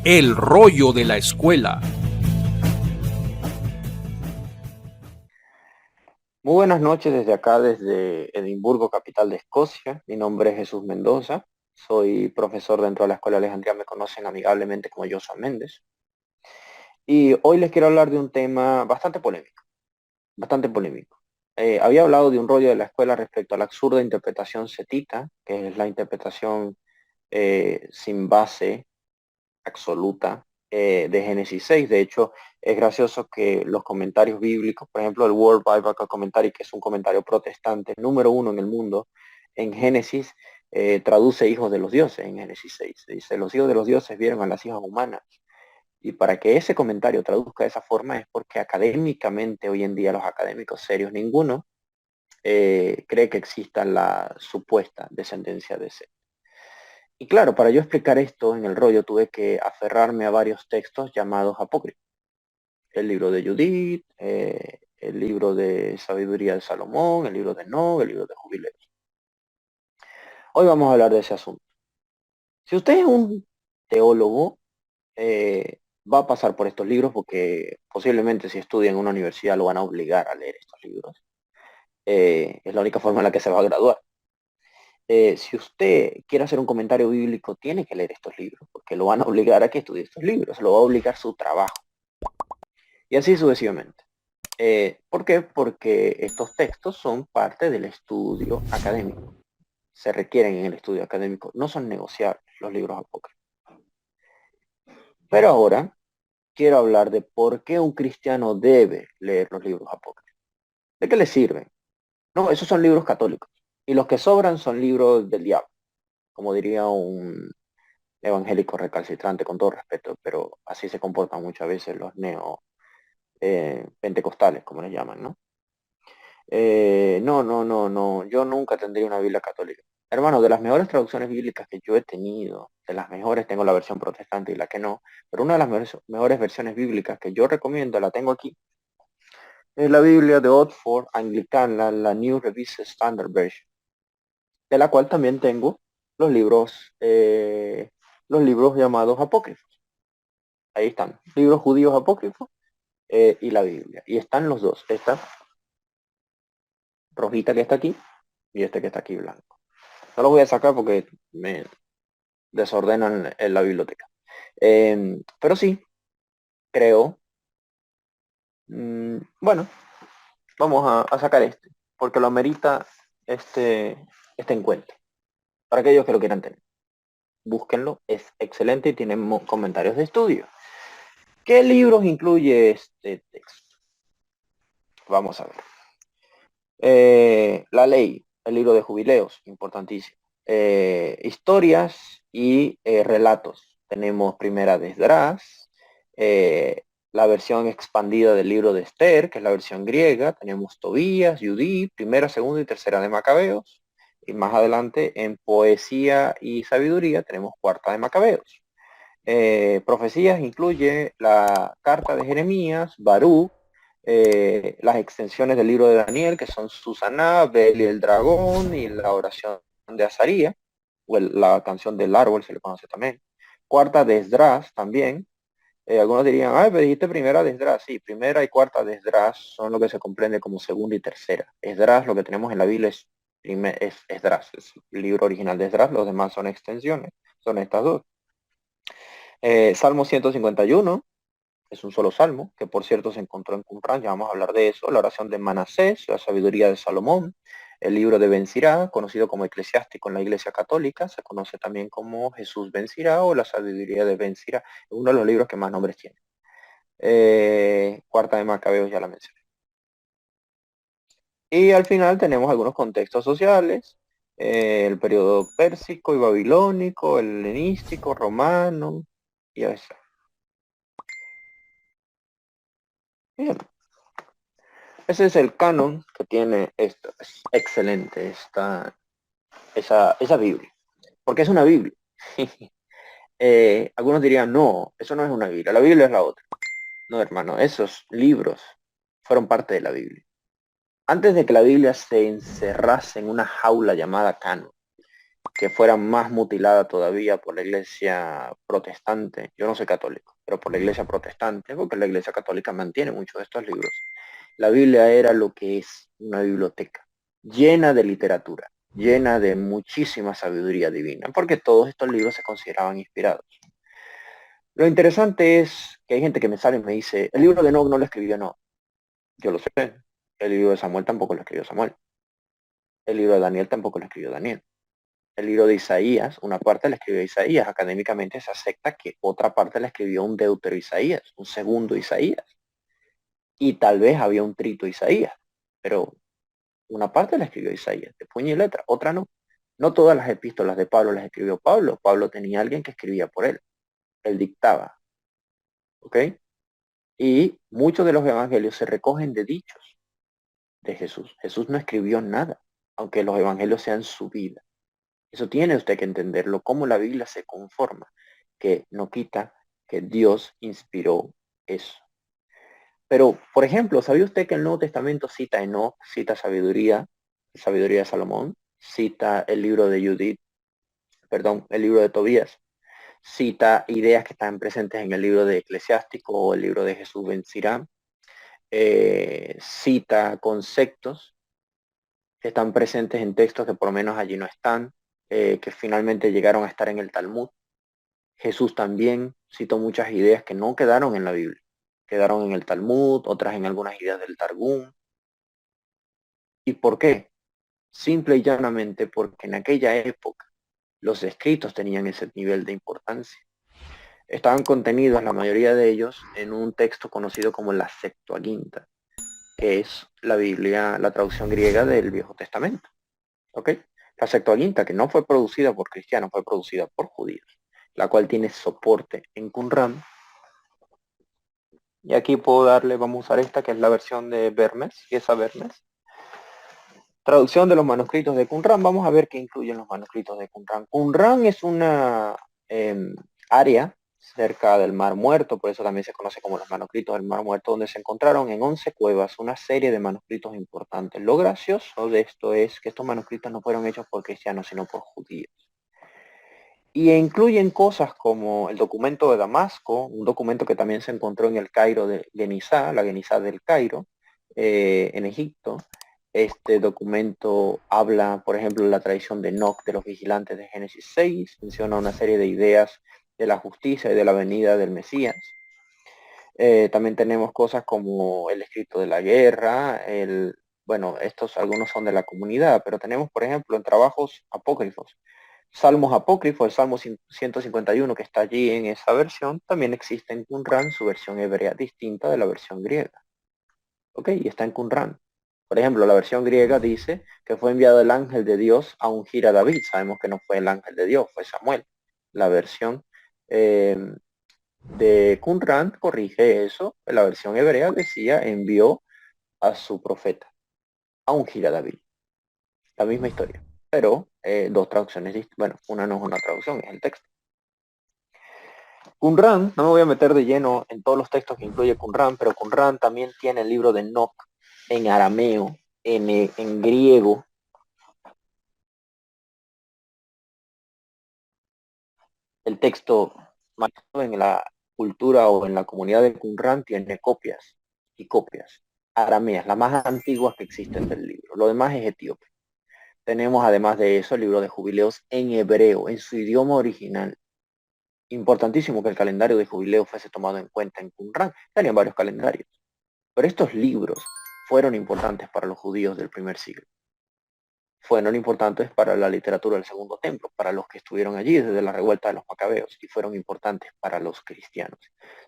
El rollo de la escuela. Muy buenas noches desde acá, desde Edimburgo, capital de Escocia. Mi nombre es Jesús Mendoza. Soy profesor dentro de la Escuela Alejandría. Me conocen amigablemente como Joshua Méndez. Y hoy les quiero hablar de un tema bastante polémico, bastante polémico. Había hablado de un rollo de la escuela respecto a la absurda interpretación setita, que es la interpretación sin base absoluta de Génesis 6. De hecho, es gracioso que los comentarios bíblicos, por ejemplo, el World Biblical Commentary, que es un comentario protestante número uno en el mundo, en Génesis traduce hijos de los dioses en Génesis 6. Dice, los hijos de los dioses vieron a las hijas humanas. Y para que ese comentario traduzca de esa forma es porque académicamente hoy en día los académicos serios, ninguno cree que exista la supuesta descendencia de Seth. Y claro, para yo explicar esto en el rollo tuve que aferrarme a varios textos llamados apócrifos. El libro de Judith, el libro de Sabiduría de Salomón, el libro de No, el libro de Jubileos. Hoy vamos a hablar de ese asunto. Si usted es un teólogo, va a pasar por estos libros porque posiblemente si estudia en una universidad lo van a obligar a leer estos libros. Es la única forma en la que se va a graduar. Si usted quiere hacer un comentario bíblico, tiene que leer estos libros, porque lo van a obligar a que estudie estos libros, lo va a obligar su trabajo, y así sucesivamente. ¿Por qué? Porque estos textos son parte del estudio académico, se requieren en el estudio académico, no son negociables los libros apócrifos. Pero ahora quiero hablar de por qué un cristiano debe leer los libros apócrifos. ¿De qué les sirven? No, esos son libros católicos, y los que sobran son libros del diablo, como diría un evangélico recalcitrante, con todo respeto, pero así se comportan muchas veces los neo pentecostales, como les llaman, ¿no? No, yo nunca tendría una Biblia católica. Hermano, de las mejores traducciones bíblicas que yo he tenido, de las mejores, tengo la versión protestante y la que no, pero una de las mejores versiones bíblicas que yo recomiendo, la tengo aquí, es la Biblia de Oxford Anglicana, la New Revised Standard Version, de la cual también tengo los libros llamados apócrifos. Ahí están, libros judíos apócrifos y la Biblia. Y están los dos, esta rojita que está aquí y este que está aquí blanco. No los voy a sacar porque me desordenan en la biblioteca. Pero sí, creo, bueno, vamos a sacar este, porque lo amerita este encuentro. Para aquellos que lo quieran tener, búsquenlo, es excelente y tiene comentarios de estudio. ¿Qué libros incluye este texto? Vamos a ver. La ley, el libro de jubileos, importantísimo. Historias y relatos. Tenemos primera de Esdras, la versión expandida del libro de Esther, que es la versión griega. Tenemos Tobías, Judith, primera, segunda y tercera de Macabeos. Y más adelante en poesía y sabiduría tenemos cuarta de Macabeos. Profecías incluye la carta de Jeremías, Baruch, las extensiones del libro de Daniel, que son Susana, Bel y el dragón, y la oración de Azaría, o la canción del árbol, se le conoce también. Cuarta de Esdras también. Algunos dirían, pero dijiste primera de Esdras. Sí, primera y cuarta de Esdras son lo que se comprende como segunda y tercera. Esdras, lo que tenemos en la Biblia es Esdras, es el libro original de Esdras, los demás son extensiones, son estas dos. Salmo 151 es un solo salmo, que por cierto se encontró en Qumran, ya vamos a hablar de eso. La oración de Manasés, la sabiduría de Salomón, el libro de Ben Sirá, conocido como eclesiástico en la Iglesia Católica, se conoce también como Jesús Ben Sirá o la sabiduría de Ben Sirá, es uno de los libros que más nombres tiene. Cuarta de Macabeos ya la mencioné. Y al final tenemos algunos contextos sociales, el periodo pérsico y babilónico, el helenístico, romano, y eso. Bien. Ese es el canon que tiene esto. Es excelente esa Biblia. Porque es una Biblia. Algunos dirían, no, eso no es una Biblia. La Biblia es la otra. No, hermano, esos libros fueron parte de la Biblia. Antes de que la Biblia se encerrase en una jaula llamada canon, que fuera más mutilada todavía por la iglesia protestante. Yo no soy católico, pero por la iglesia protestante, porque la iglesia católica mantiene muchos de estos libros. La Biblia era lo que es una biblioteca, llena de literatura, llena de muchísima sabiduría divina, porque todos estos libros se consideraban inspirados. Lo interesante es que hay gente que me sale y me dice, el libro de Enoch no lo escribió Enoch. Yo lo sé. El libro de Samuel tampoco lo escribió Samuel. El libro de Daniel tampoco lo escribió Daniel. El libro de Isaías, una parte la escribió Isaías. Académicamente se acepta que otra parte la escribió un deutero Isaías, un segundo Isaías. Y tal vez había un trito Isaías, pero una parte la escribió Isaías, de puño y letra, otra no. No todas las epístolas de Pablo las escribió Pablo. Pablo tenía alguien que escribía por él. Él dictaba. ¿Ok? Y muchos de los evangelios se recogen de dichos de Jesús. Jesús no escribió nada, aunque los evangelios sean su vida. Eso tiene usted que entenderlo, cómo la Biblia se conforma, que no quita que Dios inspiró eso. Pero, por ejemplo, ¿sabía usted que el Nuevo Testamento cita Enoch, cita sabiduría de Salomón, cita el libro de Judith, perdón, el libro de Tobías, cita ideas que están presentes en el libro de Eclesiástico o el libro de Jesús ben Sirá, cita conceptos que están presentes en textos que por lo menos allí no están, que finalmente llegaron a estar en el Talmud? Jesús también citó muchas ideas que no quedaron en la Biblia, quedaron en el Talmud, otras en algunas ideas del Targum. ¿Y por qué? Simple y llanamente porque en aquella época los escritos tenían ese nivel de importancia. Estaban contenidos, la mayoría de ellos, en un texto conocido como la Septuaginta, que es la Biblia, la traducción griega del Viejo Testamento. ¿Ok? La Septuaginta, que no fue producida por cristianos, fue producida por judíos, la cual tiene soporte en Qumran. Y aquí puedo darle, vamos a usar esta, que es la versión de Bermes, y esa Bermes. Traducción de los manuscritos de Qumran. Vamos a ver qué incluyen los manuscritos de Qumran. Qumran es una área cerca del Mar Muerto, por eso también se conoce como los manuscritos del Mar Muerto, donde se encontraron en 11 cuevas una serie de manuscritos importantes. Lo gracioso de esto es que estos manuscritos no fueron hechos por cristianos, sino por judíos. Y incluyen cosas como el documento de Damasco, un documento que también se encontró en el Cairo de Genizá, la Genizá del Cairo, en Egipto. Este documento habla, por ejemplo, de la tradición de Enoch, de los vigilantes de Génesis 6, menciona una serie de ideas de la justicia y de la venida del Mesías. También tenemos cosas como el escrito de la guerra, bueno, estos algunos son de la comunidad, pero tenemos, por ejemplo, en trabajos apócrifos, salmos apócrifos, el Salmo 151 que está allí en esa versión, también existe en Qumran, su versión hebrea distinta de la versión griega. ¿Ok? Y está en Qumran. Por ejemplo, la versión griega dice que fue enviado el ángel de Dios a ungir a David. Sabemos que no fue el ángel de Dios, fue Samuel. La versión de Qumran corrige eso. La versión hebrea decía envió a su profeta a ungir a David. La misma historia, pero dos traducciones. Bueno, una no es una traducción, es el texto. Qumran, no me voy a meter de lleno en todos los textos que incluye Qumran, pero Qumran también tiene el libro de Enoch en arameo, en griego. El texto más en la cultura o en la comunidad de Qumran tiene copias y copias arameas, las más antiguas que existen del libro. Lo demás es etíope. Tenemos además de eso el libro de jubileos en hebreo, en su idioma original. Importantísimo que el calendario de jubileo fuese tomado en cuenta en Qumran. Tenían varios calendarios. Pero estos libros fueron importantes para los judíos del primer siglo. Fueron importantes para la literatura del Segundo Templo, para los que estuvieron allí desde la revuelta de los Macabeos, y fueron importantes para los cristianos.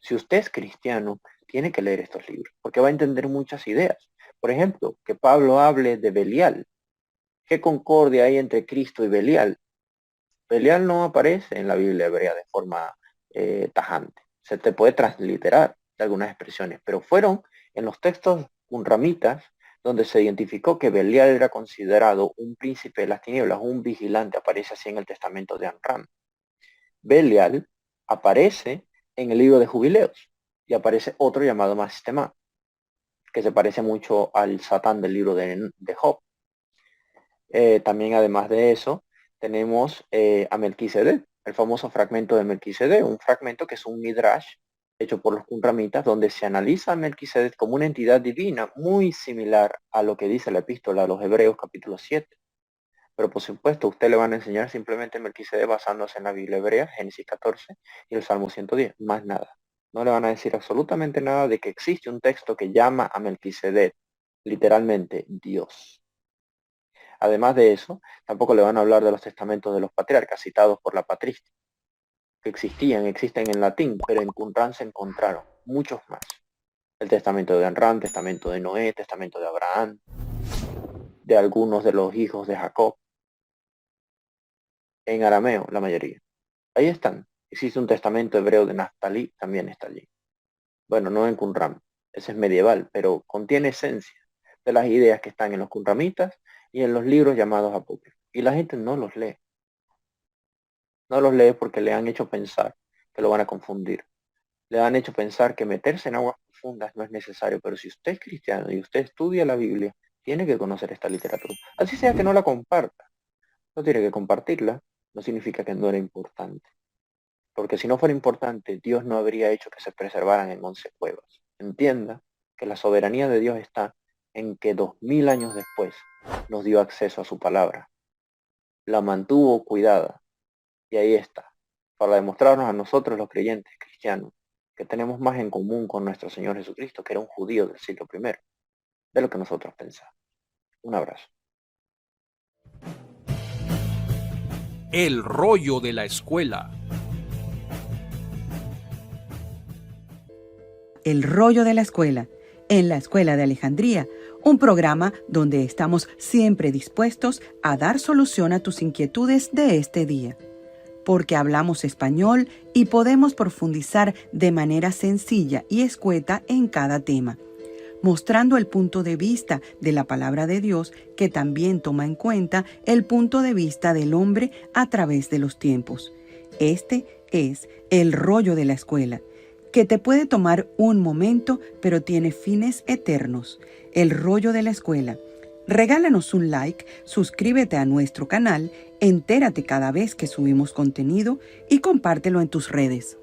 Si usted es cristiano, tiene que leer estos libros, porque va a entender muchas ideas. Por ejemplo, que Pablo hable de Belial. ¿Qué concordia hay entre Cristo y Belial? Belial no aparece en la Biblia hebrea de forma tajante. Se te puede transliterar de algunas expresiones, pero fueron en los textos unramitas donde se identificó que Belial era considerado un príncipe de las tinieblas, un vigilante, aparece así en el testamento de Amram. Belial aparece en el libro de Jubileos y aparece otro llamado Mastemá, que se parece mucho al Satán del libro de Job. También además de eso, tenemos a Melquisedec, el famoso fragmento de Melquisedec, un fragmento que es un midrash hecho por los qumramitas, donde se analiza a Melquisedec como una entidad divina muy similar a lo que dice la epístola a los Hebreos capítulo 7. Pero por supuesto, usted le van a enseñar simplemente Melquisedec basándose en la Biblia hebrea, Génesis 14 y el Salmo 110, más nada. No le van a decir absolutamente nada de que existe un texto que llama a Melquisedec, literalmente Dios. Además de eso, tampoco le van a hablar de los testamentos de los patriarcas citados por la patrística, que existen en latín, pero en Qumran se encontraron muchos más. El testamento de Enran, testamento de Noé, testamento de Abraham, de algunos de los hijos de Jacob, en arameo la mayoría. Ahí están. Existe un testamento hebreo de Naftalí, también está allí. Bueno, no en Qumran, ese es medieval, pero contiene esencia de las ideas que están en los qumramitas y en los libros llamados apócrifos. Y la gente no los lee. No los lee porque le han hecho pensar que lo van a confundir. Le han hecho pensar que meterse en aguas profundas no es necesario, pero si usted es cristiano y usted estudia la Biblia, tiene que conocer esta literatura. Así sea que no la comparta, no tiene que compartirla, no significa que no era importante. Porque si no fuera importante, Dios no habría hecho que se preservaran en 11 cuevas. Entienda que la soberanía de Dios está en que 2000 años después nos dio acceso a su palabra. La mantuvo cuidada. Y ahí está, para demostrarnos a nosotros los creyentes cristianos que tenemos más en común con nuestro Señor Jesucristo, que era un judío del siglo I, de lo que nosotros pensamos. Un abrazo. El rollo de la escuela. El rollo de la escuela, en la Escuela de Alejandría, un programa donde estamos siempre dispuestos a dar solución a tus inquietudes de este día. Porque hablamos español y podemos profundizar de manera sencilla y escueta en cada tema, mostrando el punto de vista de la palabra de Dios que también toma en cuenta el punto de vista del hombre a través de los tiempos. Este es el rollo de la escuela, que te puede tomar un momento, pero tiene fines eternos. El rollo de la escuela. Regálanos un like, suscríbete a nuestro canal, entérate cada vez que subimos contenido y compártelo en tus redes.